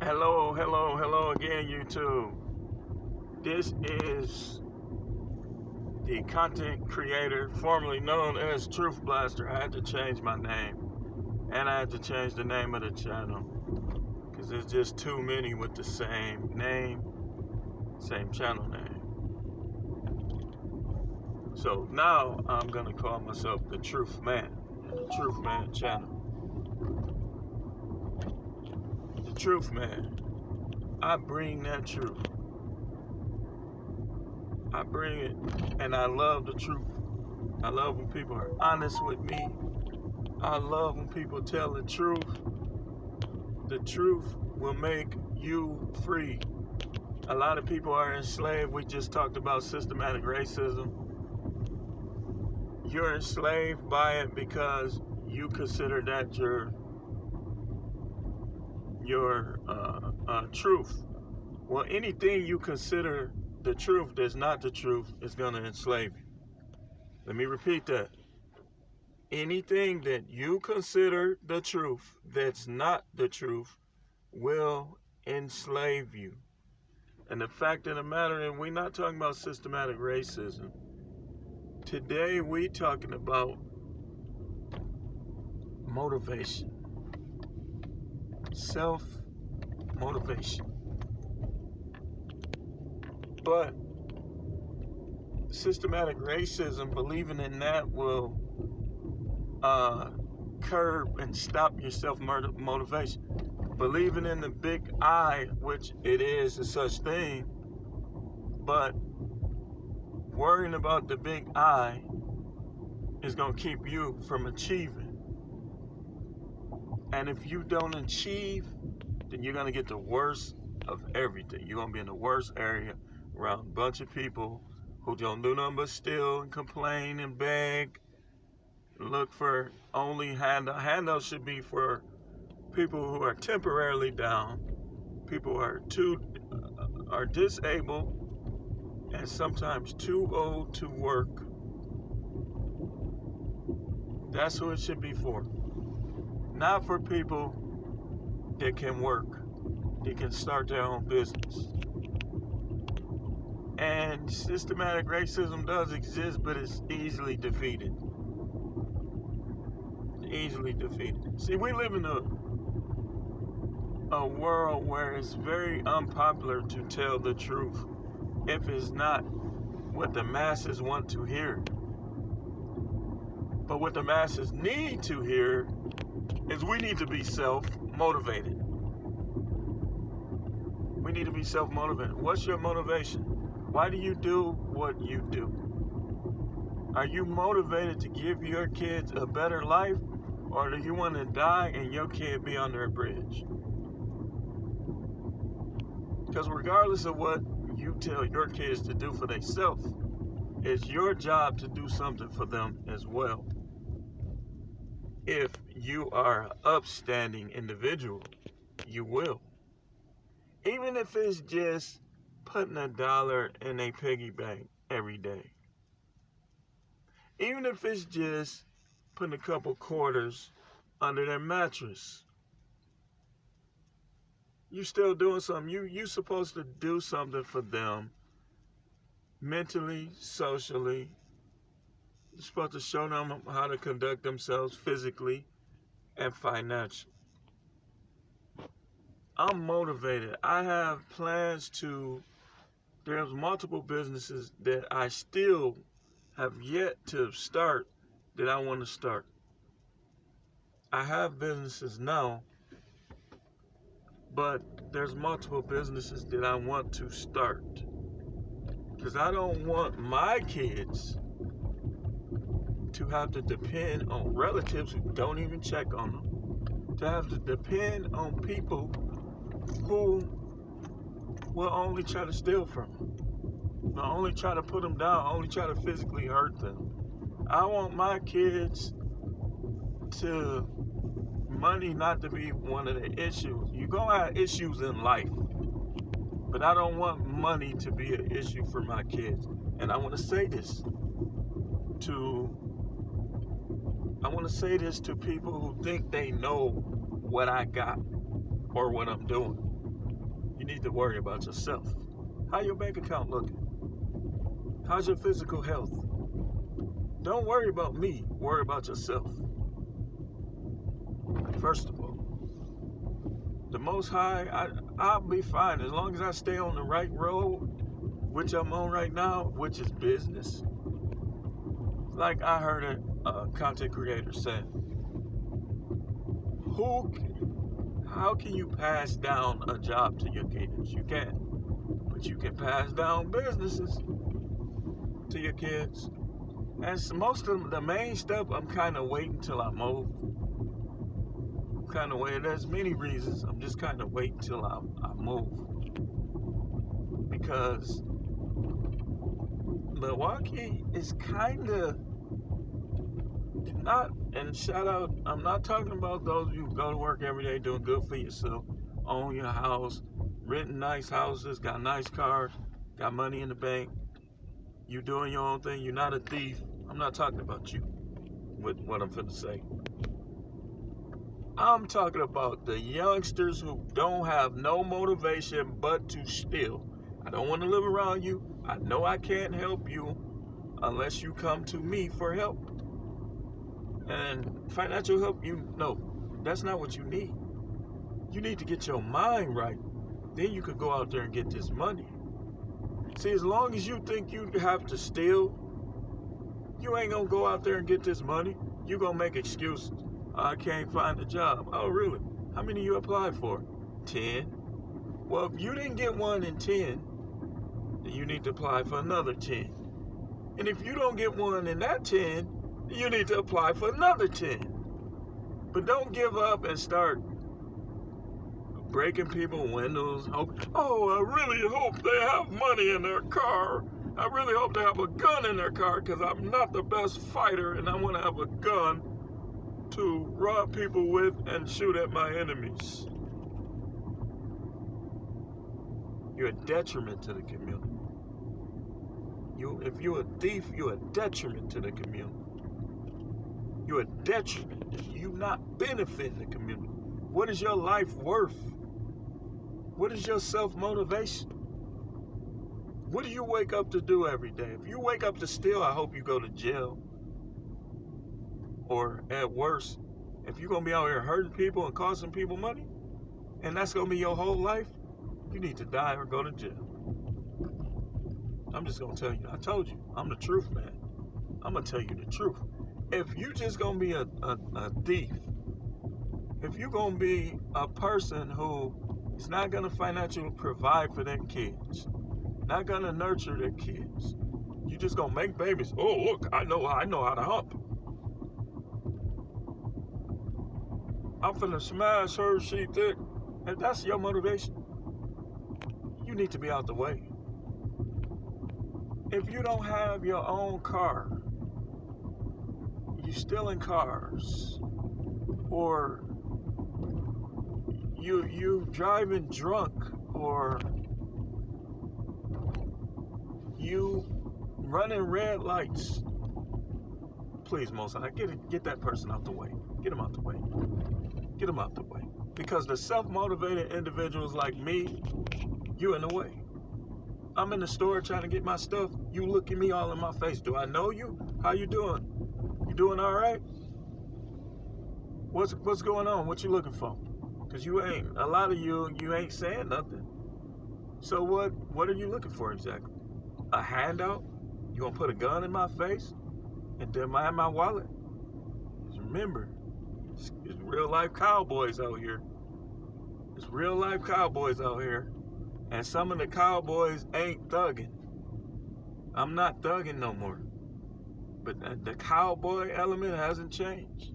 Hello again, YouTube. This is the content creator formerly known as Truth Blaster. I had to change my name, and I had to change the name of the channel because there's just too many with the same name, same channel name. So now I'm gonna call myself the Truth Man, the Truth Man channel. The Truth Man. I bring that truth. I bring it, and I love the truth. I love when people are honest with me. I love when people tell the truth. The truth will make you free. A lot of people are enslaved. We just talked about systematic racism. You're enslaved by it because you consider that your truth. Well, anything you consider the truth that's not the truth is going to enslave you. Let me repeat that. Anything that you consider the truth that's not the truth will enslave you. And the fact of the matter is, we're not talking about systematic racism. Today, we're talking about motivation. Self-motivation. But systematic racism, believing in that will curb and stop your self-motivation. Believing in the big I, which it is a such thing, but worrying about the big I is going to keep you from achieving. And if you don't achieve, then you're going to get the worst of everything. You're going to be in the worst area around a bunch of people who don't do nothing but steal and complain and beg. Look for only handout. Handouts should be for people who are temporarily down, people who are disabled, and sometimes too old to work. That's who it should be for. Not for people that can work, that can start their own business. And systematic racism does exist, but it's easily defeated. Easily defeated. See, we live in a world where it's very unpopular to tell the truth if it's not what the masses want to hear. But what the masses need to hear is we need to be self-motivated. We need to be self-motivated. What's your motivation? Why do you do what you do? Are you motivated to give your kids a better life, or do you want to die and your kid be under a bridge? Because regardless of what you tell your kids to do for themselves, it's your job to do something for them as well. If you are an upstanding individual, you will. Even if it's just putting $1 in a piggy bank every day. Even if it's just putting a couple quarters under their mattress. You still doing something. You supposed to do something for them mentally, socially. You're supposed to show them how to conduct themselves physically and financially. I'm motivated. I have plans there's multiple businesses that I still have yet to start that I want to start. I have businesses now, but there's multiple businesses that I want to start. Because I don't want my kids to have to depend on relatives who don't even check on them, to have to depend on people who will only try to steal from them, will only try to put them down, only try to physically hurt them. I want my kids to money not to be one of the issues. You're going to have issues in life, but I don't want money to be an issue for my kids. And I want to say this to people who think they know what I got or what I'm doing. need to worry about yourself. How your bank account looking? How's your physical health? Don't worry about me. Worry about yourself. First of all, the Most High, I'll be fine as long as I stay on the right road, which I'm on right now, which is business. Like I heard a content creator say, how can you pass down a job to your kids? You can't. But you can pass down businesses to your kids. And so most of the main stuff, I'm kind of waiting till I move. Kind of waiting. There's many reasons. I'm just kind of waiting till I move. Because Milwaukee is kind of not, and shout out, I'm not talking about those of you who go to work every day doing good for yourself, own your house, renting nice houses, got nice cars, got money in the bank, you doing your own thing, you're not a thief. I'm not talking about you with what I'm finna say. I'm talking about the youngsters who don't have no motivation but to steal. I don't want to live around you. I know I can't help you unless you come to me for help. And financial help, that's not what you need. You need to get your mind right. Then you could go out there and get this money. See, as long as you think you have to steal, you ain't gonna go out there and get this money. You gonna make excuses. I can't find a job. Oh, really? How many you applied for? 10. Well, if you didn't get one in 10, then you need to apply for another 10. And if you don't get one in that 10, you need to apply for another 10. But don't give up and start breaking people's windows. I really hope they have money in their car. I really hope they have a gun in their car because I'm not the best fighter and I want to have a gun to rob people with and shoot at my enemies. You're a detriment to the community. If you're a thief, you're a detriment to the community. You're a detriment. You're not benefiting the community. What is your life worth? What is your self-motivation? What do you wake up to do every day? If you wake up to steal, I hope you go to jail. Or at worst, if you're going to be out here hurting people and costing people money, and that's going to be your whole life, you need to die or go to jail. I'm just going to tell you. I told you. I'm the truth, man. I'm going to tell you the truth. If you just going to be a thief, if you're going to be a person who is not going to financially provide for their kids, not going to nurture their kids, you just going to make babies. Oh, look, I know how to hump. I'm finna smash her, she thick. If that's your motivation, you need to be out the way. If you don't have your own car, you stealing cars, or you driving drunk, or you running red lights, please, Most High, get that person out the way. Get him out the way. Get them out the way. Because the self-motivated individuals like me, you in the way. I'm in the store trying to get my stuff. You look at me all in my face. Do I know you? How you doing? You doing all right? What's going on? What you looking for? Because a lot of you ain't saying nothing. So what are you looking for exactly? A handout? You gonna put a gun in my face and demand my wallet? Just remember, it's real life cowboys out here. It's real life cowboys out here. And some of the cowboys ain't thugging. I'm not thugging no more. But the cowboy element hasn't changed.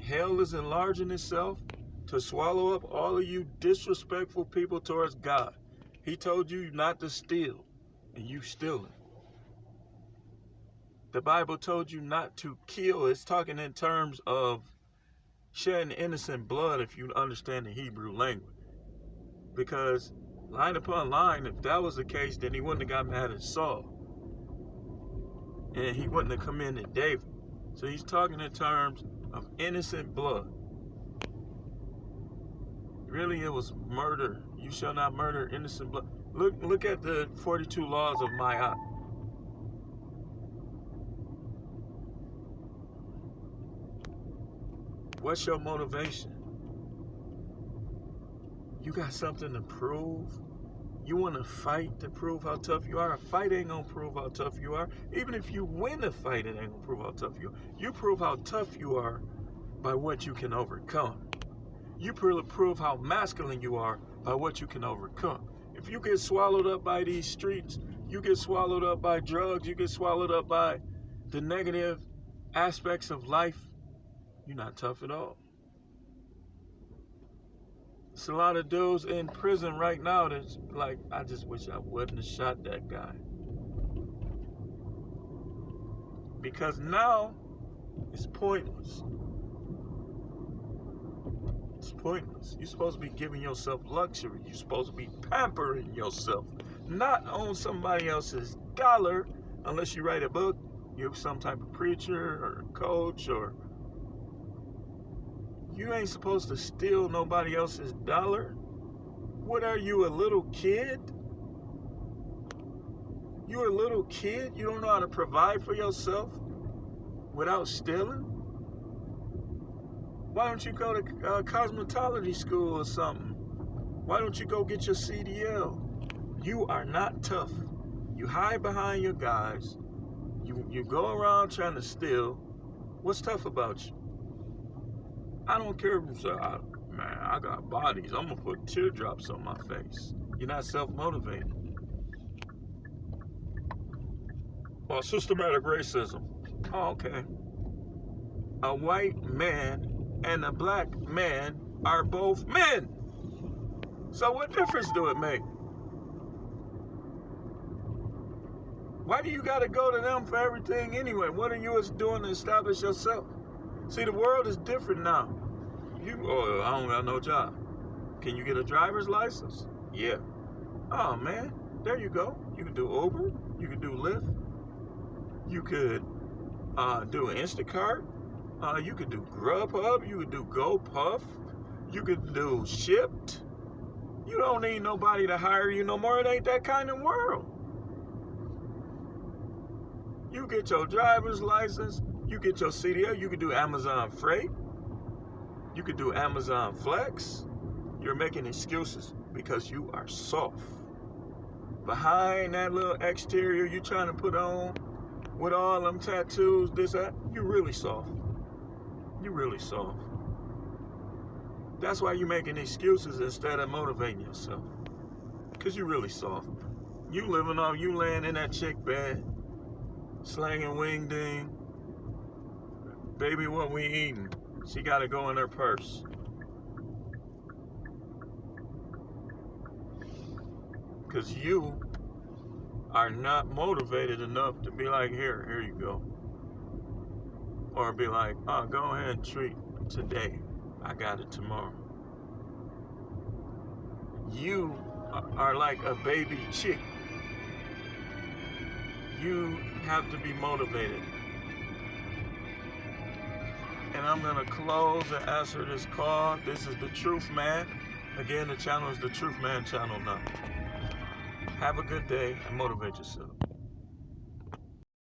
Hell is enlarging itself to swallow up all of you disrespectful people towards God. He told you not to steal, and you stealing. The Bible told you not to kill. It's talking in terms of shedding innocent blood, if you understand the Hebrew language. Because line upon line, if that was the case, then he wouldn't have got mad at Saul. And he wouldn't have come in at David. So he's talking in terms of innocent blood. Really, it was murder. You shall not murder innocent blood. Look at the 42 laws of Ma'at. What's your motivation? You got something to prove? You want to fight to prove how tough you are? A fight ain't gonna prove how tough you are. Even if you win a fight, it ain't gonna prove how tough you are. You prove how tough you are by what you can overcome. You prove how masculine you are by what you can overcome. If you get swallowed up by these streets, you get swallowed up by drugs, you get swallowed up by the negative aspects of life, you're not tough at all. There's a lot of dudes in prison right now that's like, I just wish I wouldn't have shot that guy. Because now it's pointless. It's pointless. You're supposed to be giving yourself luxury. You're supposed to be pampering yourself. Not on somebody else's dollar, unless you write a book, you're some type of preacher or coach, or you ain't supposed to steal nobody else's dollar. What are you, a little kid? You're a little kid? You don't know how to provide for yourself without stealing? Why don't you go to cosmetology school or something? Why don't you go get your CDL? You are not tough. You hide behind your guys. You go around trying to steal. What's tough about you? I don't care if you say, man, I got bodies. I'm going to put teardrops on my face. You're not self-motivated. Well, systematic racism. Oh, okay. A white man and a black man are both men. So what difference do it make? Why do you got to go to them for everything anyway? What are you doing to establish yourself? See, the world is different now. I don't got no job. Can you get a driver's license? Yeah. Oh, man, there you go. You can do Uber. You can do Lyft. You could do Instacart. You could do Grubhub. You could do GoPuff. You could do Shipt. You don't need nobody to hire you no more. It ain't that kind of world. You get your driver's license. You get your CDL. You could do Amazon Freight. You could do Amazon Flex. You're making excuses because you are soft. Behind that little exterior you trying to put on with all them tattoos, this, that, you really soft. You really soft. That's why you're making excuses instead of motivating yourself. Because you really soft. You laying in that chick bed, slanging wing ding. Baby, what we eating? She got to go in her purse. Because you are not motivated enough to be like, here you go. Or be like, go ahead and treat today. I got it tomorrow. You are like a baby chick. You have to be motivated. And I'm going to close and answer this call. This is The Truth Man. Again, the channel is The Truth Man channel now. Have a good day and motivate yourself.